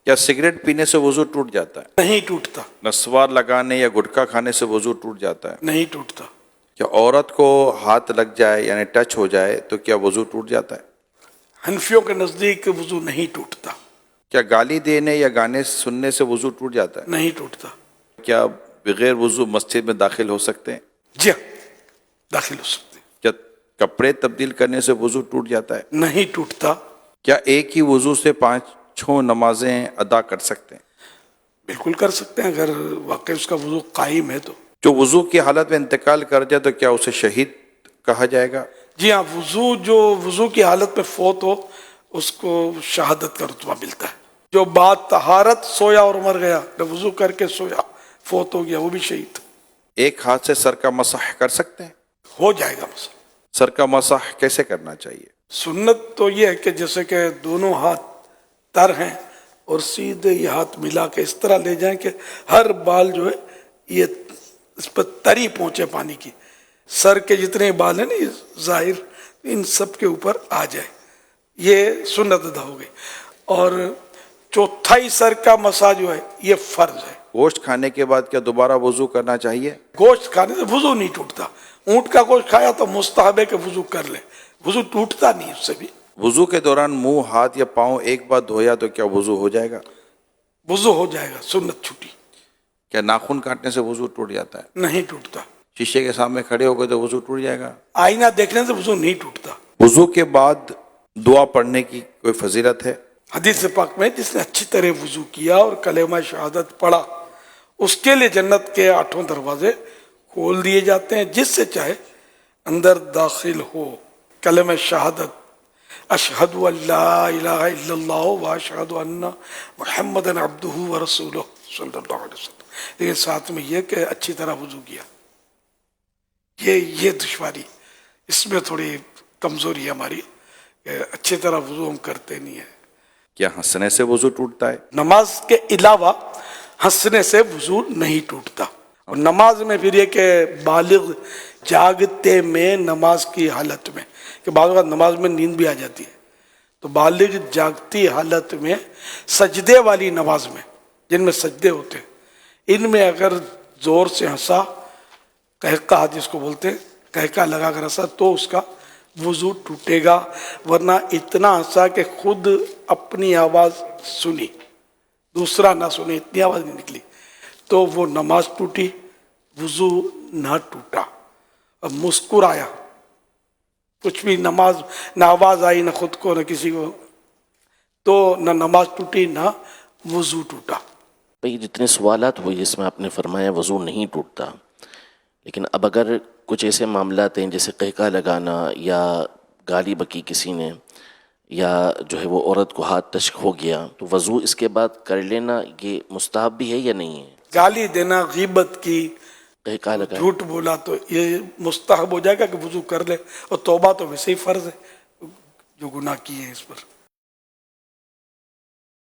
کیا سگریٹ پینے سے وضو ٹوٹ جاتا ہے؟ نہیں ٹوٹتا، نسوار لگانے یا گٹکا کھانے سے وضو ٹوٹ جاتا ہے؟ نہیں ٹوٹتا۔ کیا عورت کو ہاتھ لگ جائے یعنی ٹچ ہو جائے تو کیا وضو ٹوٹ جاتا ہے؟ حنفیوں کے نزدیک وضو نہیں ٹوٹتا، کیا گالی دینے یا گانے سننے سے وضو ٹوٹ جاتا ہے؟ نہیں ٹوٹتا۔ کیا بغیر وضو مسجد میں داخل ہو سکتے ہیں؟ جی ہاں، داخل ہو سکتے ہیں۔ کیا کپڑے تبدیل کرنے سے وضو ٹوٹ جاتا ہے؟ نہیں ٹوٹتا، کیا ایک ہی وضو سے 5 نمازیں ادا کر سکتے ہیں؟ بالکل کر سکتے ہیں اگر واقعی اس کا وضو قائم ہے تو۔ جو وضو کی حالت میں انتقال کر جائے تو کیا اسے شہید کہا جائے گا؟ جی ہاں، جو وضو کی حالت میں فوت ہو اس کو شہادت کا رتبہ ملتا ہے۔ جو بعد طہارت سویا اور مر گیا، وضو کر کے سویا فوت ہو گیا، وہ بھی شہید ایک ہاتھ سے سر کا مسح کر سکتے ہیں؟ ہو جائے گا۔ مسئلہ سر کا مسح کیسے کرنا چاہیے؟ سنت تو یہ ہے کہ جیسے کہ دونوں ہاتھ تر ہیں اور سیدھے یہ ہاتھ ملا کے اس طرح لے جائیں کہ ہر بال جو ہے یہ اس پر تری پہنچے پانی کی، سر کے جتنے بال ہیں نا یہ ظاہر ان سب کے اوپر آ جائے، یہ سنت ادا ہو گئی۔ اور چوتھائی سر کا مسا جو ہے یہ فرض ہے۔ گوشت کھانے کے بعد کیا دوبارہ وضو کرنا چاہیے؟ گوشت کھانے سے وضو نہیں ٹوٹتا، اونٹ کا گوشت کھایا تو مستحب ہے کہ وضو کر لے، وضو ٹوٹتا نہیں اس سے بھی۔ وضو کے دوران منہ، ہاتھ یا پاؤں ایک بار دھویا تو کیا وضو ہو جائے گا؟ وضو ہو جائے گا، سنت چھوٹی، کیا ناخن کاٹنے سے وضو ٹوٹ جاتا ہے؟ نہیں ٹوٹتا۔ شیشے کے سامنے کھڑے ہو گئے تو وضو ٹوٹ جائے گا؟ آئینہ دیکھنے سے وضو نہیں ٹوٹتا۔ وضو کے بعد دعا پڑھنے کی کوئی فضیلت ہے؟ حدیث پاک میں جس نے اچھی طرح وضو کیا اور کلمہ شہادت پڑھا اس کے لیے جنت کے 8 دروازے کھول دیے جاتے ہیں، جس سے چاہے اندر داخل ہو۔ کلمہ شہادت اشہد ان لا الہ الا اللہ واشہد ان محمد عبدہ ورسولہ صلی اللہ علیہ وسلم، لیکن ساتھ میں یہ کہ اچھی طرح وضو کیا۔ یہ دشواری، اس میں تھوڑی کمزوری ہے ہماری کہ اچھی طرح وضو ہم کرتے نہیں ہیں۔ کیا ہنسنے سے وضو ٹوٹتا ہے؟ نماز کے علاوہ ہنسنے سے وضو نہیں ٹوٹتا۔ اور نماز میں پھر یہ کہ بالغ جاگتے میں نماز کی حالت میں، کہ بعض اوقات نماز میں نیند بھی آ جاتی ہے، تو بالغ جاگتی حالت میں سجدے والی نماز میں جن میں سجدے ہوتے ہیں، ان میں اگر زور سے ہنسا، قہقہ جس کو بولتے ہیں، قہقہ لگا کر ہنسا تو اس کا وضو ٹوٹے گا، ورنہ اتنا ہنسا کہ خود اپنی آواز سنی دوسرا نہ سنے، اتنی آواز نہیں نکلی تو وہ نماز ٹوٹی، وضو نہ ٹوٹا۔ اب مسکرایا، کچھ بھی نماز نہ آواز آئی نہ خود کو نہ کسی کو، تو نہ نماز ٹوٹی نہ وضو ٹوٹا۔ بھئی جتنے سوالات ہوئے جس میں آپ نے فرمایا وضو نہیں ٹوٹتا، لیکن اب اگر کچھ ایسے معاملات ہیں جیسے قہقہ لگانا یا گالی بکی کسی نے، یا جو ہے وہ عورت کو ہاتھ ٹچ ہو گیا، تو وضو اس کے بعد کر لینا یہ مستحب بھی ہے یا نہیں ہے؟ گالی دینا، غیبت کی، قہقہ لگا، جھوٹ بولا تو یہ مستحب ہو جائے گا کہ وضو کر لے، اور توبہ تو ویسے ہی فرض ہے جو گناہ کیے ہیں اس پر۔